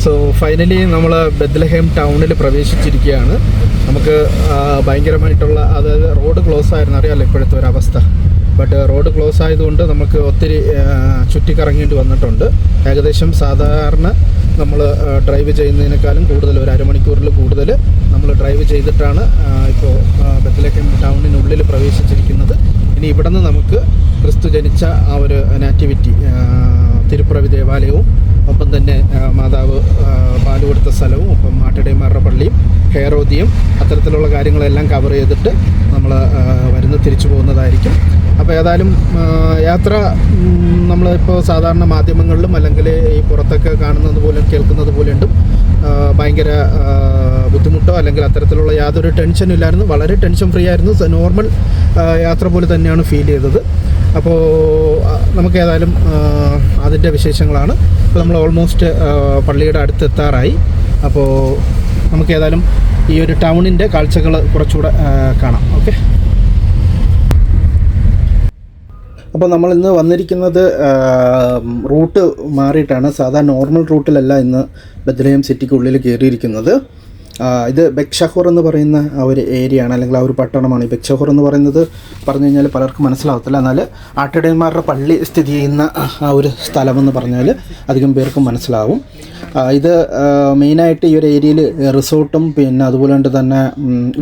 So finally നമ്മൾ ബെത്ലഹേം ടൗണിൽ പ്രവേശിച്ചിരിക്കുകയാണ്. നമുക്ക് ഭയങ്കരമായിട്ടുള്ള, അതായത് റോഡ് ക്ലോസ് ആയിരുന്നു, അറിയാമല്ലോ ഇപ്പോഴത്തെ ഒരവസ്ഥ. ബട്ട് റോഡ് ക്ലോസ് ആയതുകൊണ്ട് നമുക്ക് ഒത്തിരി ചുറ്റിക്കറങ്ങേണ്ടി വന്നിട്ടുണ്ട്. ഏകദേശം സാധാരണ നമ്മൾ ഡ്രൈവ് ചെയ്യുന്നതിനേക്കാളും കൂടുതൽ, ഒരു അരമണിക്കൂറിൽ കൂടുതൽ നമ്മൾ ഡ്രൈവ് ചെയ്തിട്ടാണ് ഇപ്പോൾ ബെത്ലഹേം ടൗണിനുള്ളിൽ പ്രവേശിച്ചിരിക്കുന്നത്. ഇനി ഇവിടെ നിന്ന് നമുക്ക് ക്രിസ്തു ജനിച്ച ആ ഒരു നാറ്റിവിറ്റി, തിരുപ്പിറവി ദേവാലയവും, ഒപ്പം തന്നെ മാതാവ് പാല് കൊടുത്ത സ്ഥലവും, ഒപ്പം ആട്ടിടയന്മാരുടെ പള്ളിയും, ഹെയറോദിയും, അത്തരത്തിലുള്ള കാര്യങ്ങളെല്ലാം കവർ ചെയ്തിട്ട് നമ്മൾ തിരിച്ചു പോകുന്നതായിരിക്കും. അപ്പോൾ ഏതായാലും യാത്ര നമ്മളിപ്പോൾ സാധാരണ മാധ്യമങ്ങളിലും അല്ലെങ്കിൽ ഈ പുറത്തൊക്കെ കാണുന്നത് പോലെ കേൾക്കുന്നത് പോലെ ഉണ്ട്. ഭയങ്കര ബുദ്ധിമുട്ടോ അല്ലെങ്കിൽ അത്തരത്തിലുള്ള യാതൊരു ടെൻഷനും ഇല്ലായിരുന്നു. വളരെ ടെൻഷൻ ഫ്രീ ആയിരുന്നു. നോർമൽ യാത്ര പോലെ തന്നെയാണ് ഫീൽ ചെയ്തത്. അപ്പോൾ നമുക്ക് ഏതായാലും അതിൻ്റെ വിശേഷങ്ങളാണ്. ഇപ്പോൾ നമ്മൾ ഓൾമോസ്റ്റ് പള്ളിയുടെ അടുത്തെത്താറായി. അപ്പോൾ നമുക്ക് ഏതായാലും ഈ ഒരു ടൗണിൻ്റെ കാഴ്ചകൾ കുറച്ചുകൂടെ കാണാം. ഓക്കെ, അപ്പോൾ നമ്മൾ ഇന്ന് വന്നിരിക്കുന്നത് റൂട്ട് മാറിയിട്ടാണ്. സാധാരണ നോർമൽ റൂട്ടിലല്ല ഇന്ന് ബെത്ലഹേം സിറ്റിക്കുള്ളിൽ കയറിയിരിക്കുന്നത്. ഇത് ബെത്ഷഹോർ എന്ന് പറയുന്ന ആ ഒരു ഏരിയ ആണ്, അല്ലെങ്കിൽ ആ ഒരു പട്ടണമാണ്. ഈ ബെത്ഷഹോർ എന്ന് പറയുന്നത് പറഞ്ഞു കഴിഞ്ഞാൽ പലർക്കും മനസ്സിലാവത്തില്ല. എന്നാൽ ആട്ടിടയന്മാരുടെ പള്ളി സ്ഥിതി ചെയ്യുന്ന ആ ഒരു സ്ഥലമെന്ന് പറഞ്ഞാൽ അധികം പേർക്കും മനസ്സിലാവും. ഇത് മെയിനായിട്ട് ഈ ഒരു ഏരിയയിൽ റിസോർട്ടും പിന്നെ അതുപോലെ തന്നെ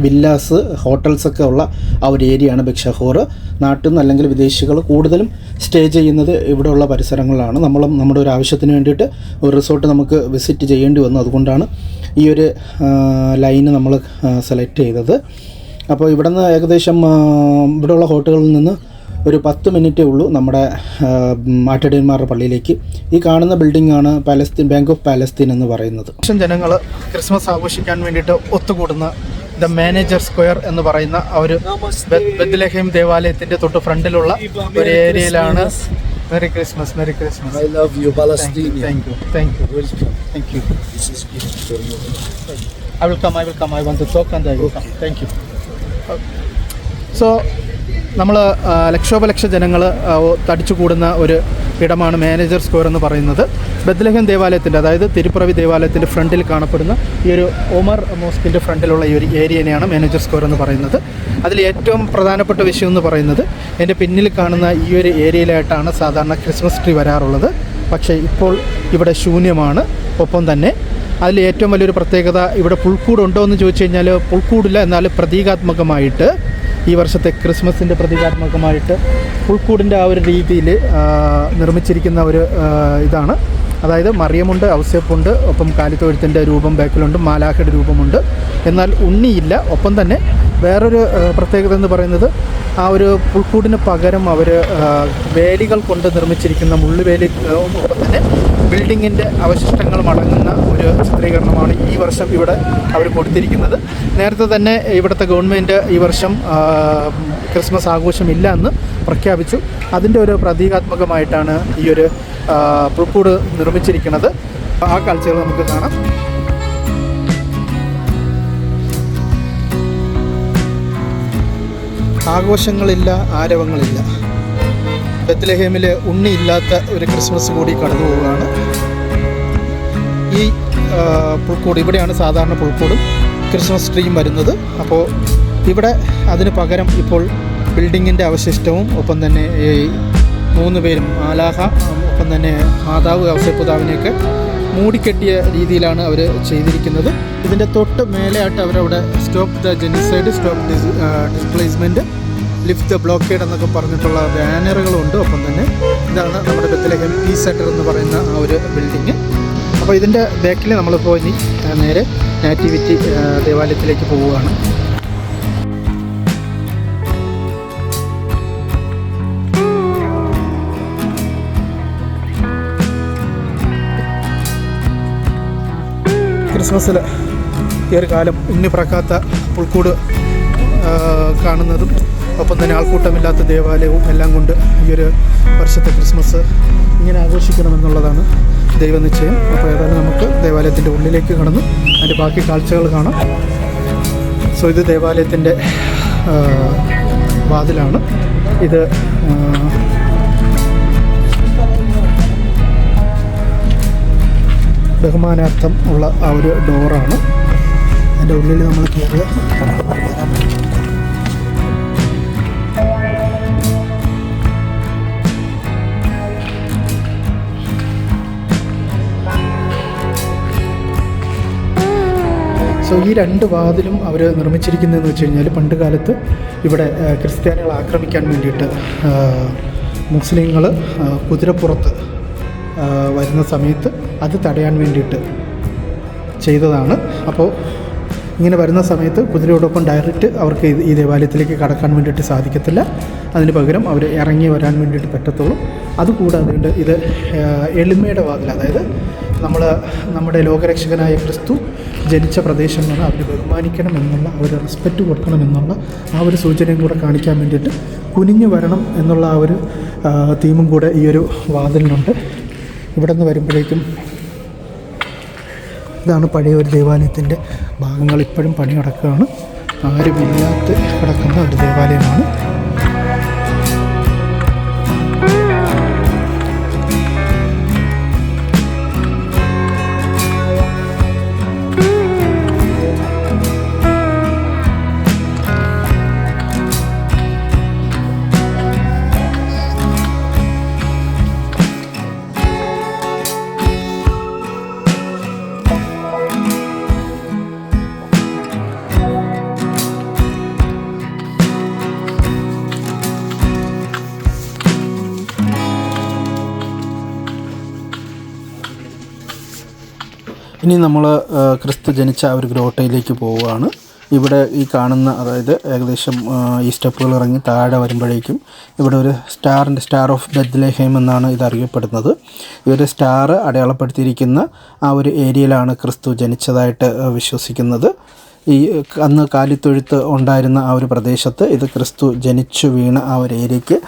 വില്ലാസ്, ഹോട്ടൽസൊക്കെ ഉള്ള ആ ഒരു ഏരിയയാണ് ബെത്ഷഹോർ. നാട്ടിൽ നിന്ന് അല്ലെങ്കിൽ വിദേശികൾ കൂടുതലും സ്റ്റേ ചെയ്യുന്നത് ഇവിടെയുള്ള പരിസരങ്ങളിലാണ്. നമ്മളും നമ്മുടെ ഒരു ആവശ്യത്തിന് വേണ്ടിയിട്ട് ഒരു റിസോർട്ട് നമുക്ക് വിസിറ്റ് ചെയ്യേണ്ടി വന്നു. അതുകൊണ്ടാണ് ഈ ഒരു ലൈന് നമ്മൾ സെലക്ട് ചെയ്തത്. അപ്പോൾ ഇവിടെ നിന്ന് ഏകദേശം ഇവിടെയുള്ള ഹോട്ടലുകളിൽ നിന്ന് ഒരു 10 മിനിറ്റേ ഉള്ളൂ നമ്മുടെ ആട്ടിടയന്മാരുടെ പള്ളിയിലേക്ക്. ഈ കാണുന്ന ബിൽഡിംഗ് ആണ് പാലസ്തീൻ, ബാങ്ക് ഓഫ് പാലസ്തീൻ എന്ന് പറയുന്നത്. ജനങ്ങൾ ക്രിസ്മസ് ആഘോഷിക്കാൻ വേണ്ടിയിട്ട് ഒത്തുകൂടുന്ന ദ മാനേജർ സ്ക്വയർ എന്ന് പറയുന്ന ആ ഒരു ബെത്ലഹേം ദേവാലയത്തിൻ്റെ തൊട്ട് ഫ്രണ്ടിലുള്ള ഒരു ഏരിയയിലാണ്. Merry Christmas, Merry Christmas. I love you, Palestine. Thank you, thank you, thank you. This is gift for you. I will come. I want to talk and I will come. Thank you. So, നമ്മൾ ലക്ഷോപലക്ഷ ജനങ്ങൾ തടിച്ചു കൂടുന്ന ഒരു ഇടമാണ് manager square എന്ന് പറയുന്നത്. ബെത്ലഹേം ദേവാലയത്തിൻ്റെ, അതായത് തിരുപ്പിറവി ദേവാലയത്തിൻ്റെ ഫ്രണ്ടിൽ കാണപ്പെടുന്ന ഈ ഒരു ഒമർ മോസ്കിൻ്റെ ഫ്രണ്ടിലുള്ള ഈ ഒരു ഏരിയനെയാണ് മാനേജർ സ്ക്വയർ എന്ന് പറയുന്നത്. അതിൽ ഏറ്റവും പ്രധാനപ്പെട്ട വിഷയം എന്ന് പറയുന്നത്, എൻ്റെ പിന്നിൽ കാണുന്ന ഈ ഒരു ഏരിയയിലായിട്ടാണ് സാധാരണ ക്രിസ്മസ് ട്രീ വരാറുള്ളത്. പക്ഷേ ഇപ്പോൾ ഇവിടെ ശൂന്യമാണ്. ഒപ്പം തന്നെ അതിൽ ഏറ്റവും വലിയൊരു പ്രത്യേകത, ഇവിടെ പുൽക്കൂടുണ്ടോ എന്ന് ചോദിച്ചു കഴിഞ്ഞാൽ പുൽക്കൂടില്ല. എന്നാൽ പ്രതീകാത്മകമായിട്ട് ഈ വർഷത്തെ ക്രിസ്മസിൻ്റെ പ്രതീകാത്മകമായിട്ട് പുൽക്കൂടിൻ്റെ ആ ഒരു രീതിയിൽ നിർമ്മിച്ചിരിക്കുന്ന ഒരു ഇതാണ്. അതായത് മറിയമുണ്ട്, ഔസേപ്പുണ്ട്, ഒപ്പം കാലിത്തൊഴുത്തിൻ്റെ രൂപം ബാക്കിലുണ്ട്, മാലാഖയുടെ രൂപമുണ്ട്. എന്നാൽ ഉണ്ണിയില്ല. ഒപ്പം തന്നെ വേറൊരു പ്രത്യേകത എന്ന് പറയുന്നത്, ആ ഒരു പുൽക്കൂടിന് പകരം അവർ വേലികൾ കൊണ്ട് നിർമ്മിച്ചിരിക്കുന്ന മുള്ളുവേലി, ഒപ്പം തന്നെ ബിൽഡിങ്ങിൻ്റെ അവശിഷ്ടങ്ങളും അടങ്ങുന്ന ഒരു ചിത്രീകരണമാണ് ഈ വർഷം ഇവിടെ അവർ കൊടുത്തിരിക്കുന്നത്. നേരത്തെ തന്നെ ഇവിടുത്തെ ഗവൺമെൻറ് ഈ വർഷം ക്രിസ്മസ് ആഘോഷമില്ല എന്ന് പ്രഖ്യാപിച്ചു. അതിൻ്റെ ഒരു പ്രതീകാത്മകമായിട്ടാണ് ഈ ഒരു പുൽക്കൂട് നിർമ്മിച്ചിരിക്കുന്നത്. ആ കാഴ്ചകൾ നമുക്ക് കാണാം. ആഘോഷങ്ങളില്ല, ആരവങ്ങളില്ല. ബെത്ലഹേമിൽ ഉണ്ണിയില്ലാത്ത ഒരു ക്രിസ്മസ് കൂടി കടന്നു പോവുകയാണ്. ഈ പുൽക്കൂട്, ഇവിടെയാണ് സാധാരണ പുൽക്കൂടും ക്രിസ്മസ് ട്രീയും വരുന്നത്. അപ്പോൾ ഇവിടെ അതിന് പകരം ഇപ്പോൾ ബിൽഡിങ്ങിൻ്റെ അവശിഷ്ടവും, ഒപ്പം തന്നെ ഈ 3 പേരും മാലാഖ, ഒപ്പം തന്നെ മാതാവ് ഔസേപ്പുതാവിനെയൊക്കെ മൂടിക്കെട്ടിയ രീതിയിലാണ് അവർ ചെയ്തിരിക്കുന്നത്. ഇതിൻ്റെ തൊട്ട് മേലെയായിട്ട് അവരവിടെ stop the genocide, stop displacement, lift the blockade എന്നൊക്കെ പറഞ്ഞിട്ടുള്ള ബാനറുകളുണ്ട്. ഒപ്പം തന്നെ ഇതാണ് നമ്മുടെ ബെത്ലഹേം പീസ് സെൻറ്റർ എന്ന് പറയുന്ന ആ ഒരു ബിൽഡിങ്. അപ്പോൾ ഇതിൻ്റെ ബാക്കിൽ നമ്മളിപ്പോൾ ഇനി നേരെ നാറ്റിവിറ്റി ദേവാലയത്തിലേക്ക് പോവുകയാണ്. ക്രിസ്മസിൽ ഈ ഒരു കാലം ഉണ്ണി പറക്കാത്ത പുൽക്കൂട് കാണുന്നതും, ഒപ്പം തന്നെ ആൾക്കൂട്ടമില്ലാത്ത ദേവാലയവും എല്ലാം കൊണ്ട് ഈ ഒരു വർഷത്തെ ക്രിസ്മസ് ഇങ്ങനെ ആഘോഷിക്കണമെന്നുള്ളതാണ് ദൈവനിശ്ചയം. അപ്പോൾ ഏതായാലും നമുക്ക് ദേവാലയത്തിൻ്റെ ഉള്ളിലേക്ക് കടന്നു അതിൻ്റെ ബാക്കി കാഴ്ചകൾ കാണാം. സോ ഇത് ദേവാലയത്തിൻ്റെ വാതിലാണ്. ഇത് ബഹുമാനാർത്ഥം ഉള്ള ആ ഒരു ഡോറാണ്. അതിൻ്റെ ഉള്ളിൽ നമ്മൾ കയറുക. സോ ഈ 2 വാതിലും അവർ നിർമ്മിച്ചിരിക്കുന്നതെന്ന് വെച്ച് കഴിഞ്ഞാൽ പണ്ട് കാലത്ത് ഇവിടെ ക്രിസ്ത്യാനികളെ ആക്രമിക്കാൻ വേണ്ടിയിട്ട് മുസ്ലിങ്ങൾ കുതിരപ്പുറത്ത് വരുന്ന സമയത്ത് അത് തടയാൻ വേണ്ടിയിട്ട് ചെയ്തതാണ്. അപ്പോൾ ഇങ്ങനെ വരുന്ന സമയത്ത് കുതിരയോടൊപ്പം ഡയറക്റ്റ് അവർക്ക് ഈ ദേവാലയത്തിലേക്ക് കടക്കാൻ വേണ്ടിയിട്ട് സാധിക്കത്തില്ല. അതിന് പകരം അവർ ഇറങ്ങി വരാൻ വേണ്ടിയിട്ട് പറ്റത്തുള്ളൂ. അതുകൂടാതെ ഇത് എളിമയുടെ വാതിൽ, അതായത് നമ്മുടെ ലോകരക്ഷകനായ ക്രിസ്തു ജനിച്ച പ്രദേശങ്ങളാണ്, അവർ ബഹുമാനിക്കണം എന്നുള്ള, അവർ റെസ്പെക്റ്റ് കൊടുക്കണം എന്നുള്ള ആ ഒരു സൂചനയും കൂടെ കാണിക്കാൻ വേണ്ടിയിട്ട് കുനിഞ്ഞു വരണം എന്നുള്ള ആ ഒരു തീമും കൂടെ ഈ ഒരു വാതിലിനുണ്ട്. ഇവിടെ നിന്ന് വരുമ്പോഴേക്കും ഇതാണ് പഴയ ഒരു ദേവാലയത്തിൻ്റെ ഭാഗങ്ങൾ. ഇപ്പോഴും പണി നടക്കുകയാണ്. ആരുമില്ലാത്ത കിടക്കുന്ന ഒരു ദേവാലയമാണ്. ഇനി നമ്മൾ ക്രിസ്തു ജനിച്ച ആ ഒരു ഗ്രോട്ടയിലേക്ക് പോവുകയാണ്. ഇവിടെ ഈ കാണുന്ന, അതായത് ഏകദേശം ഈ സ്റ്റെപ്പുകൾ ഇറങ്ങി താഴെ വരുമ്പോഴേക്കും ഇവിടെ ഒരു സ്റ്റാർ ഓഫ് ബെത്ലഹേം എന്നാണ് ഇത് അറിയപ്പെടുന്നത്. ഈ ഒരു സ്റ്റാർ അടയാളപ്പെടുത്തിയിരിക്കുന്ന ആ ഒരു ഏരിയയിലാണ് ക്രിസ്തു ജനിച്ചതായിട്ട് വിശ്വസിക്കുന്നത്. ഈ അന്ന് കാലിത്തൊഴുത്ത് ഉണ്ടായിരുന്ന ആ ഒരു പ്രദേശത്ത് ഇത് ക്രിസ്തു ജനിച്ചു വീണ ആ ഒരു ഏരിയയ്ക്ക്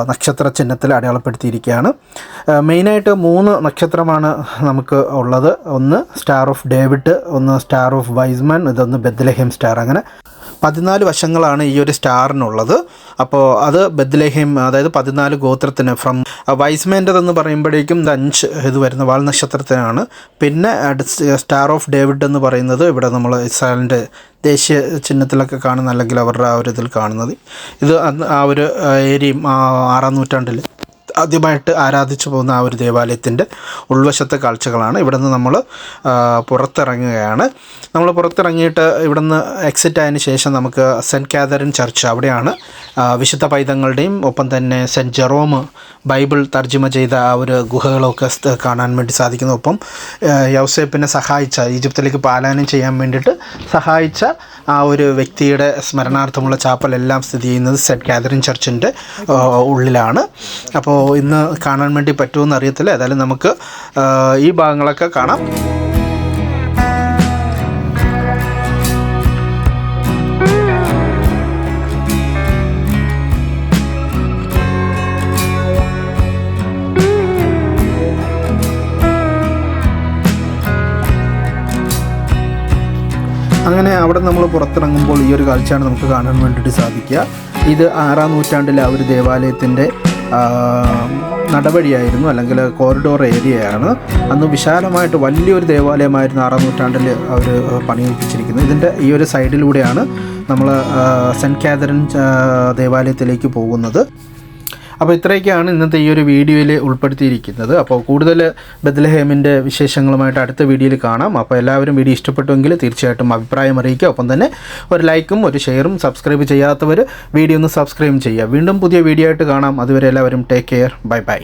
നക്ഷത്ര ചിഹ്നത്തിൽ അടയാളപ്പെടുത്തിയിരിക്കുകയാണ്. മെയിനായിട്ട് 3 നക്ഷത്രമാണ് നമുക്ക് ഉള്ളത്. ഒന്ന് സ്റ്റാർ ഓഫ് ഡേവിഡ്, ഒന്ന് സ്റ്റാർ ഓഫ് വൈസ്മാൻ, ഇതൊന്ന് ബെത്ലഹേം സ്റ്റാർ. അങ്ങനെ 14 വശങ്ങളാണ് ഈ ഒരു സ്റ്റാറിനുള്ളത്. അപ്പോൾ അത് ബെത്ലഹേം, അതായത് 14 ഗോത്രത്തിന്. ഫ്രം വൈസ്മാൻ്റെതെന്ന് പറയുമ്പോഴേക്കും 5 ഇത് വരുന്ന വാൽ നക്ഷത്രത്തിനാണ്. പിന്നെ സ്റ്റാർ ഓഫ് ഡേവിഡ് എന്ന് പറയുന്നത് ഇവിടെ നമ്മൾ ഇസ്രായേലിൻ്റെ ദേശീയ ചിഹ്നത്തിലൊക്കെ കാണുന്ന, അല്ലെങ്കിൽ അവരുടെ ആ ഒരു ഇതിൽ കാണുന്നത്. ഇത് ആ ഒരു ഏരിയയും 6-ാം നൂറ്റാണ്ടിൽ ആദ്യമായിട്ട് ആരാധിച്ചു പോകുന്ന ആ ഒരു ദേവാലയത്തിൻ്റെ ഉൾവശത്തെ കാഴ്ചകളാണ്. ഇവിടെ നിന്ന് നമ്മൾ പുറത്തിറങ്ങുകയാണ്. നമ്മൾ പുറത്തിറങ്ങിയിട്ട് ഇവിടെ നിന്ന് എക്സിറ്റ് ആയതിന് ശേഷം നമുക്ക് സെൻറ്റ് കാതറിൻ ചർച്ച്, അവിടെയാണ് വിശുദ്ധ പൈതങ്ങളുടെയും ഒപ്പം തന്നെ സെൻറ്റ് ജെറോം ബൈബിൾ തർജ്ജിമ ചെയ്ത ആ ഒരു ഗുഹകളൊക്കെ കാണാൻ വേണ്ടി സാധിക്കുന്നു. ഒപ്പം യൗസേപ്പിനെ സഹായിച്ച, ഈജിപ്തിലേക്ക് പാലായനം ചെയ്യാൻ വേണ്ടിയിട്ട് സഹായിച്ച ആ ഒരു വ്യക്തിയുടെ സ്മരണാർത്ഥമുള്ള ചാപ്പലെല്ലാം സ്ഥിതി ചെയ്യുന്നത് സെൻറ്റ് കാതറിൻ ചർച്ചിൻ്റെ ഉള്ളിലാണ്. അപ്പോൾ ഇന്ന് കാണാൻ വേണ്ടി പറ്റുമെന്ന് അറിയത്തില്ല. ഏതായാലും നമുക്ക് ഈ ഭാഗങ്ങളൊക്കെ കാണാം. അങ്ങനെ അവിടെ നമ്മൾ പുറത്തിറങ്ങുമ്പോൾ ഈ ഒരു കാഴ്ചയാണ് നമുക്ക് കാണാൻ വേണ്ടിയിട്ട് സാധിക്കുക. ഇത് 6-ാം നൂറ്റാണ്ടിലെ ആ ഒരു ദേവാലയത്തിൻ്റെ നടവഴിയായിരുന്നു, അല്ലെങ്കിൽ കോറിഡോർ ഏരിയയാണ്. അന്ന് വിശാലമായിട്ട് വലിയൊരു ദേവാലയമായിരുന്നു 6-ാം നൂറ്റാണ്ടിൽ അവർ പണിയിപ്പിച്ചിരിക്കുന്നത്. ഇതിൻ്റെ ഈ ഒരു സൈഡിലൂടെയാണ് നമ്മൾ സെൻറ്റ് കാതറിൻ ദേവാലയത്തിലേക്ക് പോകുന്നത്. അപ്പോൾ ഇത്രയൊക്കെയാണ് ഇന്നത്തെ ഈ ഒരു വീഡിയോയിൽ ഉൾപ്പെടുത്തിയിരിക്കുന്നത്. അപ്പോൾ കൂടുതൽ ബെത്ലഹേമിൻ്റെ വിശേഷങ്ങളുമായിട്ട് അടുത്ത വീഡിയോയിൽ കാണാം. അപ്പോൾ എല്ലാവരും വീഡിയോ ഇഷ്ടപ്പെട്ടുവെങ്കിൽ തീർച്ചയായിട്ടും അഭിപ്രായം അറിയിക്കുക. ഒപ്പം തന്നെ ഒരു ലൈക്കും ഒരു ഷെയറും, സബ്സ്ക്രൈബ് ചെയ്യാത്തവർ വീഡിയോ ഒന്ന് സബ്സ്ക്രൈബ് ചെയ്യുക. വീണ്ടും പുതിയ വീഡിയോ ആയിട്ട് കാണാം. അതുവരെ എല്ലാവരും ടേക്ക് കെയർ. Bye bye.